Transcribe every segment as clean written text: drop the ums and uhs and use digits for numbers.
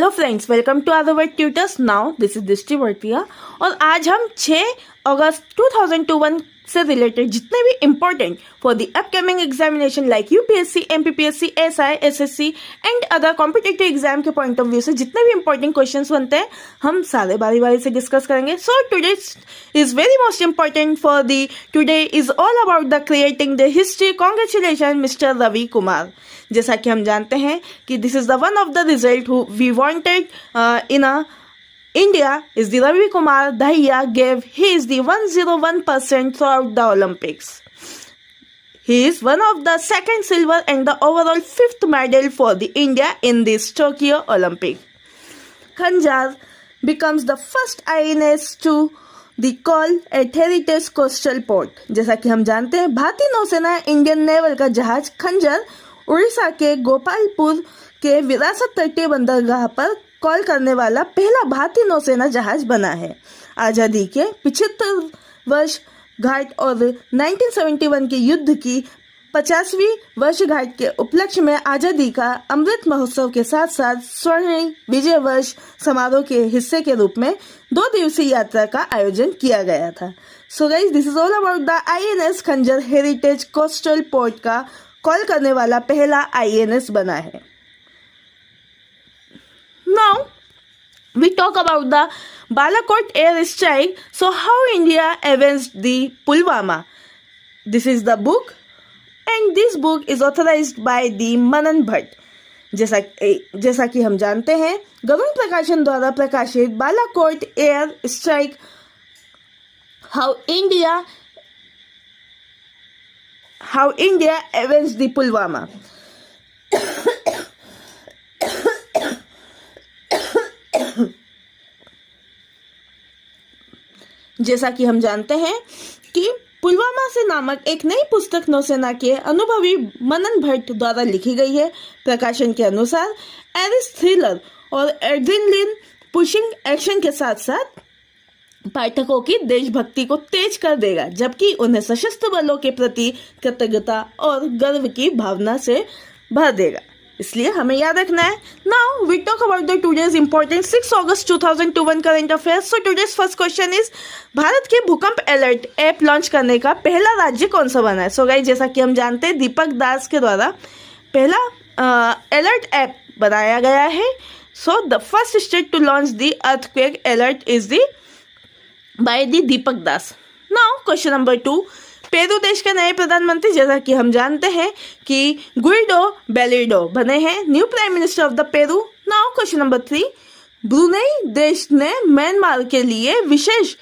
Hello friends, welcome to our tutors. Now this is Drishti Vartiya और आज हम 6 अगस्त 2021 से रिलेटेड जितने भी important for the upcoming examination like UPSC, MPPSC, SI, SSC and other competitive exam के point of view से जितने भी इम्पोर्टेंट क्वेश्चंस बनते हैं हम सारे बारी बारी से डिस्कस करेंगे। So today is very most important for the today is all about the creating the history. Congratulation mister Ravi Kumar. जैसा कि हम जानते हैं कि this is the one of the result who we wanted in a India is the Ravi Kumar Dahiya gave. He is the 101% throughout the Olympics. He is one of the second silver and the overall 5th medal for the India in this Tokyo Olympic. Khanjar becomes the first INS to the call at Heritage Coastal Port. जैसा कि हम जानते हैं भारतीय नौसेना Indian naval का जहाज खंजर उड़ीसा के गोपालपुर के विरासत तटीय बंदरगाह पर कॉल करने वाला पहला भारतीय नौसेना जहाज बना है। आज़ादी के 75 वर्ष घाट और 1971 के युद्ध की 50वीं वर्षगांठ के उपलक्ष्य में आज़ादी का अमृत महोत्सव के साथ साथ स्वर्णिम विजय वर्ष समारोह के हिस्से के रूप में 2 दिवसीय यात्रा का आयोजन किया गया था। So guys, this is all about the INS खंजर हेरिटेज कोस्टल पोर्ट का कॉल करने वाला पहला आईएनएस बना है। Now we talk about the Balakot air strike. So how India avenged the Pulwama. This is the book and this book is authorized by the Manan Bhatt. जैसा कि हम जानते हैं गगन प्रकाशन द्वारा प्रकाशित Balakot air strike how India avenged the Pulwama. जैसा कि हम जानते हैं कि पुलवामा से नामक एक नई पुस्तक नौसेना के अनुभवी मनन भट्ट द्वारा लिखी गई है। प्रकाशन के अनुसार एरिस थ्रिलर और एड्रेनलिन पुशिंग एक्शन के साथ साथ पाठकों की देशभक्ति को तेज कर देगा, जबकि उन्हें सशस्त्र बलों के प्रति कृतज्ञता और गर्व की भावना से भर देगा। इसलिए हमें याद रखना है। Now we talk about the today's important 6 August 2021 current affairs. So today's first question is Bharat के भूकंप अलर्ट ऐप लॉन्च करने का पहला राज्य कौन सा बना है। सो गाइस, जैसा कि हम जानते हैं दीपक दास के द्वारा पहला अलर्ट ऐप बनाया गया है। So the first state to launch the earthquake alert is the by the Deepak Das. Now question number 2, Peru देश के नए प्रधानमंत्री जैसा कि हम जानते हैं कि गुइडो बेलिडो बने हैं new prime minister of the Peru. Now question number 3, Brunei देश ने म्यांमार के लिए विशेष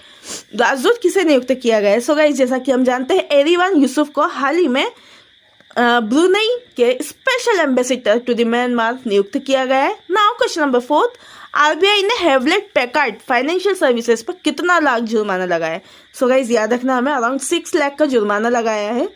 राजदूत किसे नियुक्त किया गया है। सो गाइस, जैसा कि हम जानते हैं एरिवान यूसुफ को हाल ही में ब्रुनेई के special ambassador to the Myanmar नियुक्त किया गया है। नाउ क्वेश्चन नंबर 4, आरबीआई ने हेवलेट पैकार्ड फाइनेंशियल सर्विसेज पर कितना लाख जुर्माना लगाया है। सो गाइस, याद रखना हमें अराउंड 6 लाख का जुर्माना लगाया है।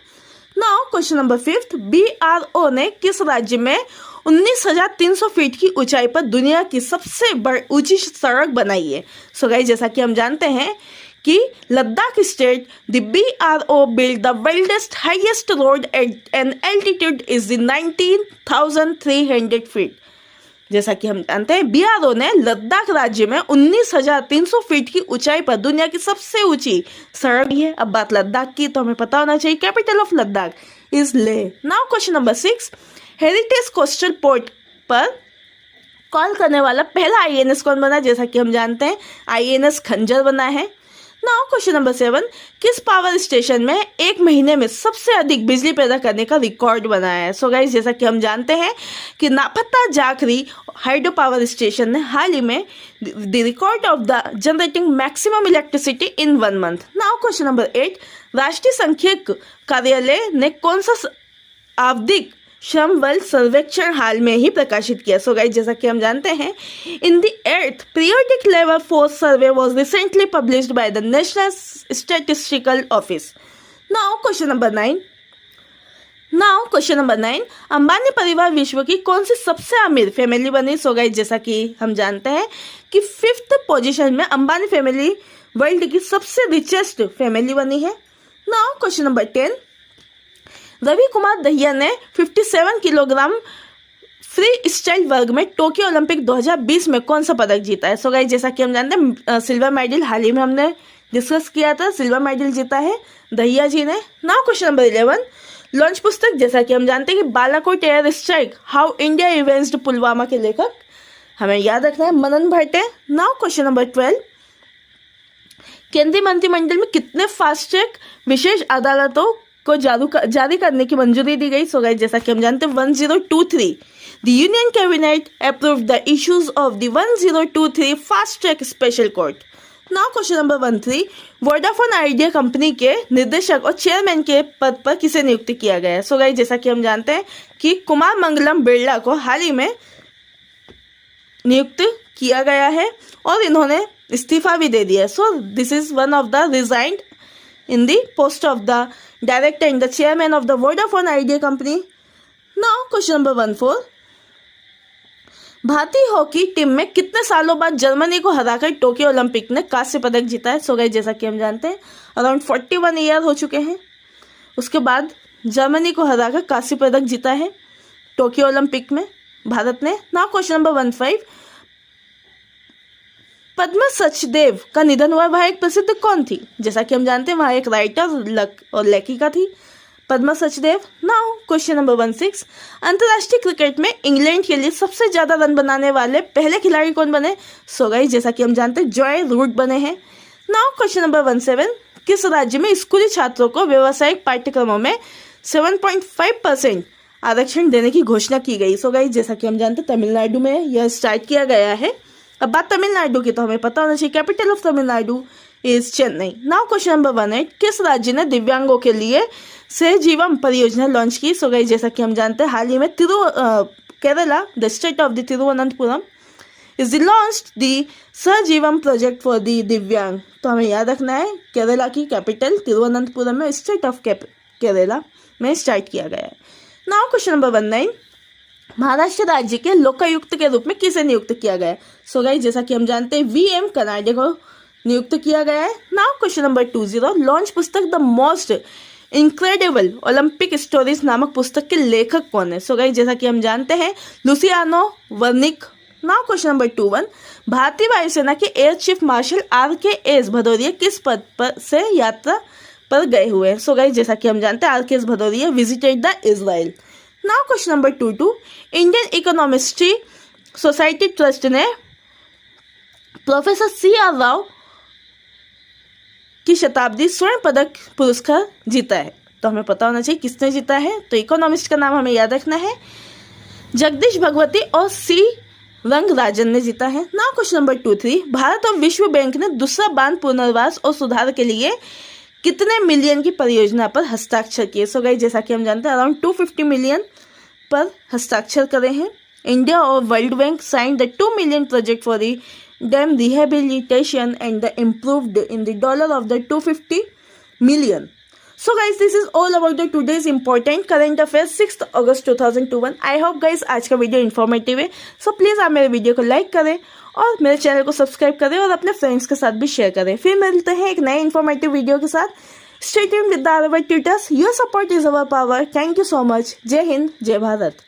नाउ क्वेश्चन नंबर 5, बीआरओ ने किस राज्य में 19,300 फीट की ऊंचाई पर दुनिया की सबसे ऊंची सड़क बनाई है। सो गाइस, जैसा कि हम जानते हैं कि Ladakh state the BRO build the world's highest road at an altitude is the 19,300 feet. जैसा कि हम जानते हैं बीआरओ ने लद्दाख राज्य में 19,300 फीट की ऊंचाई पर दुनिया की सबसे ऊंची सड़क है। अब बात लद्दाख की तो हमें पता होना चाहिए capital of Ladakh is Leh. Now question number 6, heritage coastal port पर कॉल करने वाला पहला आईएनएस कौन बना। जैसा कि हम जानते हैं आईएनएस खंजर बना है। नाउ क्वेश्चन नंबर 7, किस पावर स्टेशन में एक महीने में सबसे अधिक बिजली पैदा करने का रिकॉर्ड बनाया है। सो गाइस, जैसा कि हम जानते हैं कि नापत्ता जाखरी हाइड्रो पावर स्टेशन ने हाल ही में the record of the generating maximum electricity in 1 month. Now question number 8, राष्ट्रीय सांख्यिकी कार्यालय ने कौन सा आवधिक श्रम बल सर्वेक्षण हाल में ही प्रकाशित किया। सो गाइस, जैसा कि हम जानते हैं in the 8th periodic labour force survey was recently published by the national statistical office. Now question number 9, Ambani परिवार विश्व की कौन सी सबसे अमीर फैमिली बनी। सो गाइस, जैसा कि हम जानते हैं कि 5th पोजीशन में अंबानी फैमिली वर्ल्ड की सबसे रिचेस्ट फैमिली बनी है। Now question number 10, Ravi Kumar Dahiya ने 57 किलोग्राम फ्री स्टाइल वर्ग में टोक्यो ओलंपिक 2020 में कौन सा पदक जीता है? सो गाइस जैसा कि हम जानते हैं सिल्वर मेडल हाल ही में हमने डिस्कस किया था, सिल्वर मेडल जीता है दहिया जी ने। नाउ क्वेश्चन नंबर 11, लॉन्च पुस्तक जैसा कि हम जानते हैं कि Balakot air strike how India avenged Pulwama के लेखक हमें याद रखना है मनन भट्ट है। नाउ क्वेश्चन नंबर 12, केंद्रीय मंत्रिमंडल में कितने फास्ट ट्रैक विशेष अदालतों को जारी करने की मंजूरी दी गई? सो गाइस जैसा कि हम जानते हैं 1023 the union cabinet approved the issues of the 1023 fast track special court. Now question number 13, Vodafone idea company के निर्देशक और चेयरमैन के पद पर किसे नियुक्त किया गया है? सो गाइस जैसा कि हम जानते हैं कि कुमार मंगलम बिरला को हाल ही में नियुक्त किया गया है और इन्होंने इस्तीफा भी दे दिया। So this is one of the resigned in the post of the director and the chairman of the Vodafone Idea company. Now question number 14, भारतीय हॉकी टीम में कितने सालों बाद जर्मनी को हराकर टोक्यो ओलंपिक ने कांस्य पदक जीता है? सो गाइस जैसा कि हम जानते हैं अराउंड 41 ईयर हो चुके हैं, उसके बाद जर्मनी को हराकर कांस्य पदक जीता है टोक्यो ओलंपिक में भारत ने। Now question number 15, Padma Sachdev का निधन हुआ, वह एक प्रसिद्ध कौन थी? जैसा कि हम जानते हैं वह एक राइटर और लेखिका थी Padma Sachdev. Now question number 16, अंतर्राष्ट्रीय क्रिकेट में इंग्लैंड के लिए सबसे ज्यादा रन बनाने वाले पहले खिलाड़ी कौन बने? सो गाइस जैसा कि हम जानते हैं जॉय रूट बने हैं। नाउ क्वेश्चन नंबर 17, किस राज्य में स्कूली छात्रों को व्यावसायिक पाठ्यक्रमों में 7.5% आरक्षण देने की घोषणा की गई? सो गाइस जैसा कि हम जानते हैं तमिलनाडु में यह स्टार्ट किया गया है। अब बात तमिलनाडु की तो हमें पता होना चाहिए, capital of Tamil Nadu is Chennai. Now question number 18, किस राज्य ने दिव्यांगों के लिए सहजीवम परियोजना लॉन्च की? सो गाइस जैसा कि हम जानते हैं हाल ही में Kerala the state of the Thiruvananthapuram is launched the Sahajeevam project for the divyang. तो हमें याद रखना है केरला की कैपिटल तिरुवनंतपुरम में स्टेट ऑफ केरला में स्टार्ट किया गया है। नाउ क्वेश्चन नंबर 19, महाराष्ट्र राज्य के लोकायुक्त के रूप में किसे नियुक्त किया गया है? सो गाइस जैसा कि हम जानते हैं वीएम कनाडे को नियुक्त किया गया है। नाउ क्वेश्चन नंबर 20, लॉन्च पुस्तक the most incredible Olympic stories नामक पुस्तक के लेखक कौन है? सो गाइस जैसा कि हम जानते हैं Luciano Wernicke. Now question number 21, भारतीय वायुसेना के air chief marshal RKS Bhadauria किस पद पर से यात्रा पर गए हुए हैं? सो गाइस जैसा कि हम जानते हैं RKS Bhadauria visited the Israel. Now question number 22, Indian economist society trust ने प्रोफेसर CR राव की शताब्दी स्वर्ण पदक पुरस्कार जीता है। तो हमें पता होना चाहिए किसने जीता है। तो इकोनॉमिस्ट का नाम हमें याद रखना है, जगदीश भगवती और C रंगराजन ने जीता है। नाउ क्वेश्चन नंबर 23, भारत और विश्व बैंक ने दूसरा बांध पुनर्वास और सुधार के लिए कितने मिलियन की परियोजना पर हस्ताक्षर किए? सो गाइस जैसा कि हम जानते हैं अराउंड 250 मिलियन पर हस्ताक्षर करे हैं। इंडिया और world bank signed the 2 million project for the dam rehabilitation and the improved in the dollar of the 250 million. So guys, this is all about the today's important current affairs 6th August 2021। I hope guys आज का video informative है। So please आप मेरे video को like करें और मेरे channel को सब्सक्राइब करें और अपने फ्रेंड्स के साथ भी शेयर करें। फिर मिलते हैं एक नए इन्फॉर्मेटिव वीडियो के साथ। Stay tuned with our tutors, your support is our power. Thank you so much. Jai Hind, जय भारत।